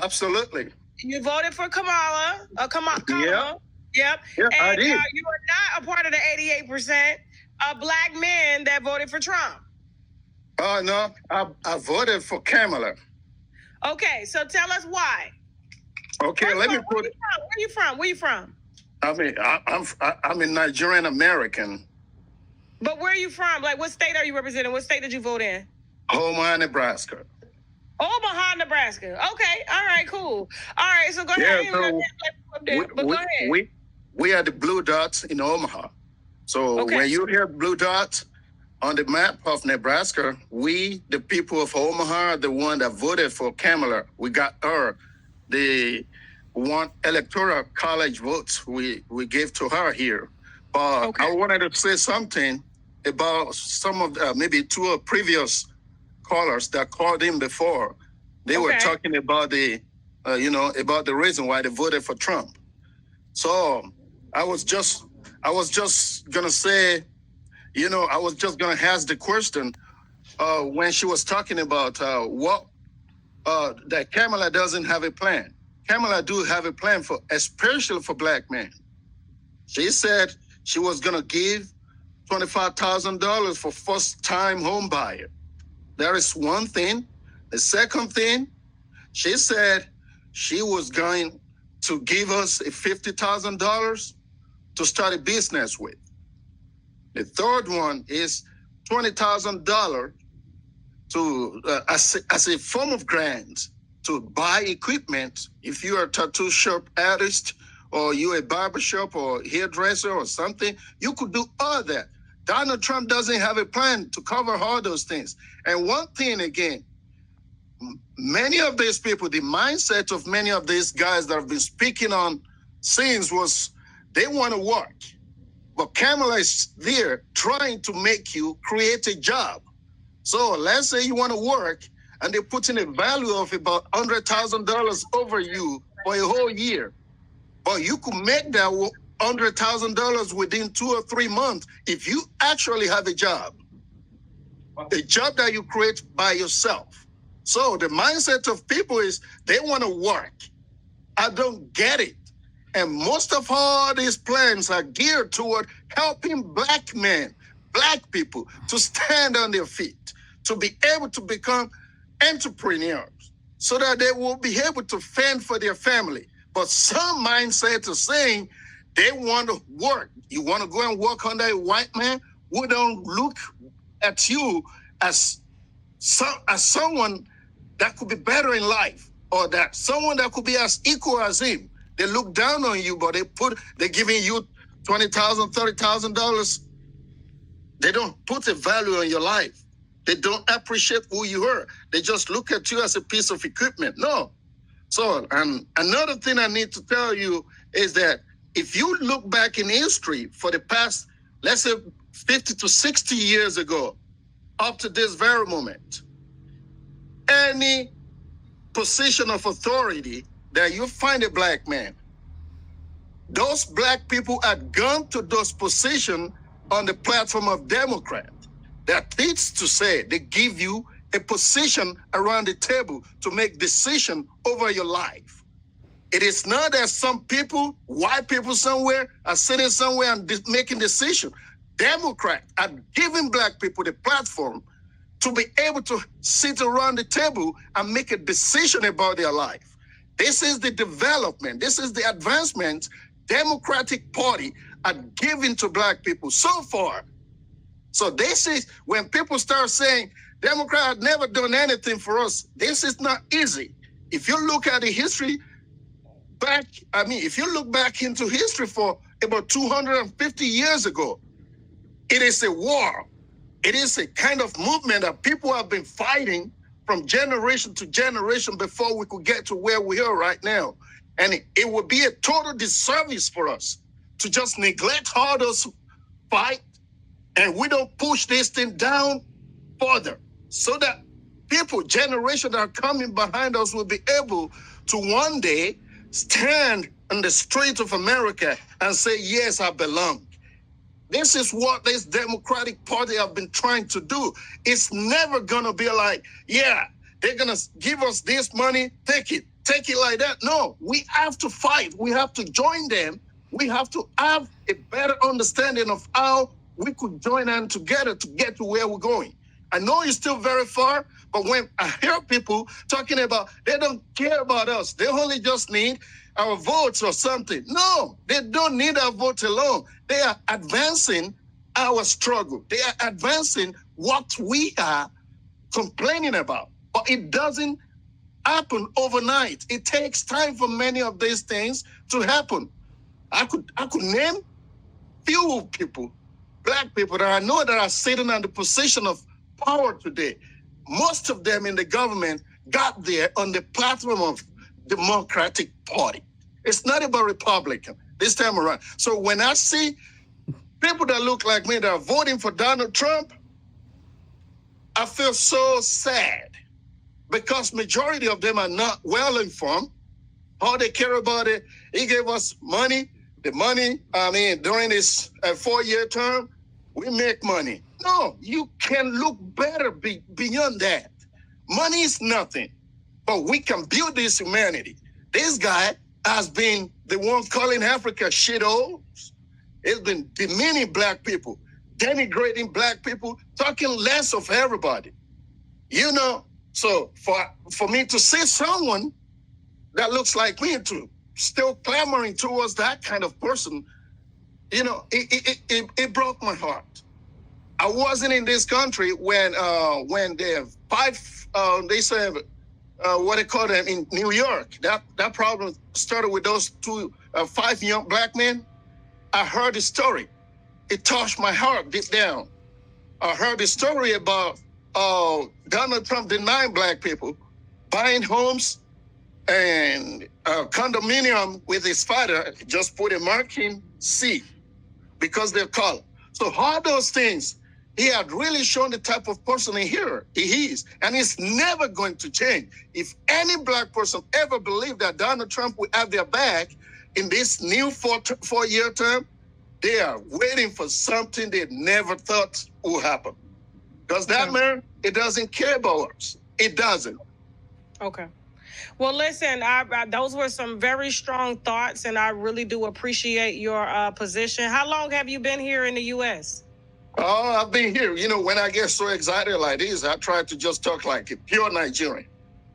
Absolutely. You voted for Kamala. Kamala. Yeah. Yep. Yeah, and I did. You are not a part of the 88% of black men that voted for Trump. Oh, no. I voted for Kamala. Okay, so tell us why. Okay, First let me all, put. Where you from? Where you from? I mean, I'm a Nigerian American. But where are you from? Like, what state are you representing? What state did you vote in? Omaha, Nebraska. Omaha, Nebraska. Okay, all right, cool. All right, so go ahead. Yeah, so go ahead. We are the blue dots in Omaha. So when you hear blue dots on the map of Nebraska, we, the people of Omaha, are the one that voted for Kamala. We got her. The one electoral college votes we gave to her here. But I wanted to say something about some of maybe two previous callers that called in before. They were talking about the, about the reason why they voted for Trump. So I was just gonna say, I was just gonna ask the question when she was talking about that Kamala doesn't have a plan. Kamala do have a plan especially for black men. She said she was gonna give $25,000 for first-time home buyer. That is one thing. The second thing, she said she was going to give us $50,000 to start a business with. The third one is $20,000 to as a form of grant to buy equipment. If you are a tattoo shop artist or you're a barbershop or hairdresser or something, you could do all that. Donald Trump doesn't have a plan to cover all those things. And one thing again, many of these people, the mindset of many of these guys that have been speaking on scenes was they want to work. But Kamala is there trying to make you create a job. So let's say you want to work and they're putting a value of about $100,000 over you for a whole year. But you could make that $100,000 within 2 or 3 months if you actually have a job that you create by yourself. So the mindset of people is they want to work. I don't get it. And most of all these plans are geared toward helping black men, black people to stand on their feet, to be able to become entrepreneurs so that they will be able to fend for their family. But some mindset is saying they want to work. You want to go and work under a white man who don't look at you as someone that could be better in life, or that someone that could be as equal as him. They look down on you, but they're giving you $20,000, $30,000. They don't put a value on your life. They don't appreciate who you are. They just look at you as a piece of equipment. No. So, and another thing I need to tell you is that if you look back in history for the past, let's say 50 to 60 years ago, up to this very moment, any position of authority that you find a black man, those black people had gone to those positions on the platform of Democrat. That is to say, they give you a position around the table to make decision over your life. It is not that some people, white people somewhere, are sitting somewhere and making decisions. Democrats are giving black people the platform to be able to sit around the table and make a decision about their life. This is the development. This is the advancement Democratic Party are giving to black people so far. So this is when people start saying Democrats never done anything for us. This is not easy. If you look at the history if you look back into history for about 250 years ago, it is a war. It is a kind of movement that people have been fighting from generation to generation before we could get to where we are right now. And it would be a total disservice for us to just neglect all those fights and we don't push this thing down further so that people, generations that are coming behind us will be able to one day stand in the streets of America and say, yes, I belong. This is what this Democratic Party have been trying to do. It's never going to be like, yeah, they're going to give us this money, take it. take it like that. No, we have to fight. We have to join them. We have to have a better understanding of how we could join hands together to get to where we're going. I know it's still very far, but when I hear people talking about they don't care about us, they only just need our votes or something. No, they don't need our votes alone. They are advancing our struggle. They are advancing what we are complaining about. But it doesn't happen overnight. It takes time for many of these things to happen. I could name few people, black people that I know that are sitting on the position of power today. Most of them in the government got there on the platform of Democratic Party. It's not about Republican this time around. So when I see people that look like me that are voting for Donald Trump, I feel so sad because majority of them are not well informed. All they care about it, he gave us money. The money, during this 4-year term, we make money. No, you can look better beyond that. Money is nothing, but we can build this humanity. This guy has been the one calling Africa shitholes. He's been demeaning black people, denigrating black people, talking less of everybody. You know, so for me to see someone that looks like me to still clamoring towards that kind of person, you know, it broke my heart. I wasn't in this country when they said what they call them in New York. That problem started with those 5 young black men. I heard the story. It touched my heart deep down. I heard the story about Donald Trump denying black people buying homes and condominium with his father, just put a marking C because they're color. So all those things, he had really shown the type of person he is, and it's never going to change. If any black person ever believed that Donald Trump would have their back in this new 4-year term, they are waiting for something they never thought would happen. Because that man, it doesn't care about us. It doesn't. Okay. Well, listen, those were some very strong thoughts, and I really do appreciate your position. How long have you been here in the U.S.? Oh, I've been here. You know, when I get so excited like this, I try to just talk like a pure Nigerian.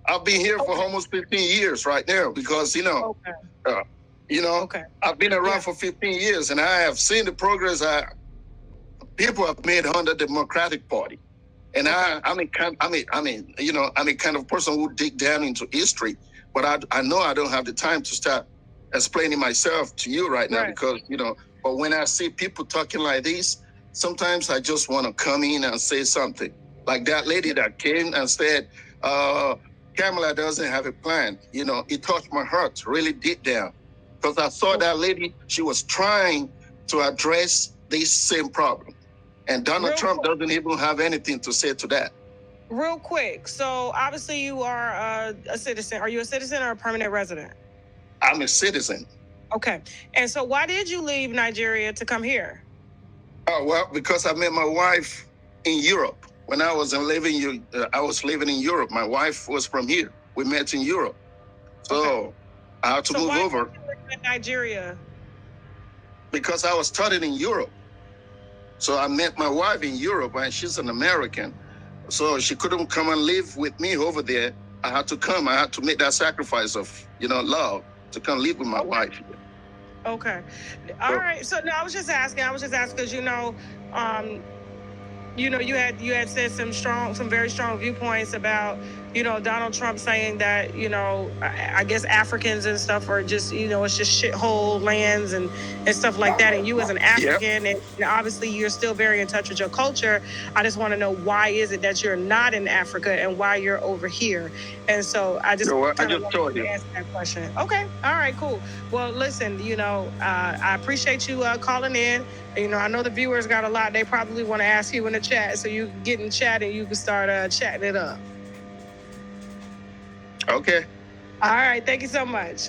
I've been here for almost 15 years right now because, I've been around for 15 years, and I have seen the progress people have made under the Democratic Party. And I'm a kind of person who dig down into history, but I know I don't have the time to start explaining myself to you right now because, but when I see people talking like this, sometimes I just want to come in and say something. Like that lady that came and said, Kamala doesn't have a plan. It touched my heart really deep down because I saw that lady, she was trying to address this same problem. And Donald Trump doesn't even have anything to say to that. Real quick. So obviously you are a citizen. Are you a citizen or a permanent resident? I'm a citizen. Okay. And so why did you leave Nigeria to come here? Oh, well, because I met my wife in Europe. When I was living in Europe. My wife was from here. We met in Europe. So I had to move over. Why did you live in Nigeria? Because I was studying in Europe. So I met my wife in Europe, and she's an American. So she couldn't come and live with me over there. I had to come. I had to make that sacrifice of, love to come live with my wife. Okay. All right. So no, I was just asking because, you had said some very strong viewpoints about, Donald Trump saying that, I guess Africans and stuff are just, it's just shithole lands and stuff like that. And you as an African, and obviously you're still very in touch with your culture. I just want to know why is it that you're not in Africa and why you're over here? And so I just told you. Ask that question. Okay. All right, cool. Well, listen, I appreciate you calling in. I know the viewers got a lot. They probably want to ask you in the chat, so you can get in chat and you can start chatting it up. Okay. All right. Thank you so much.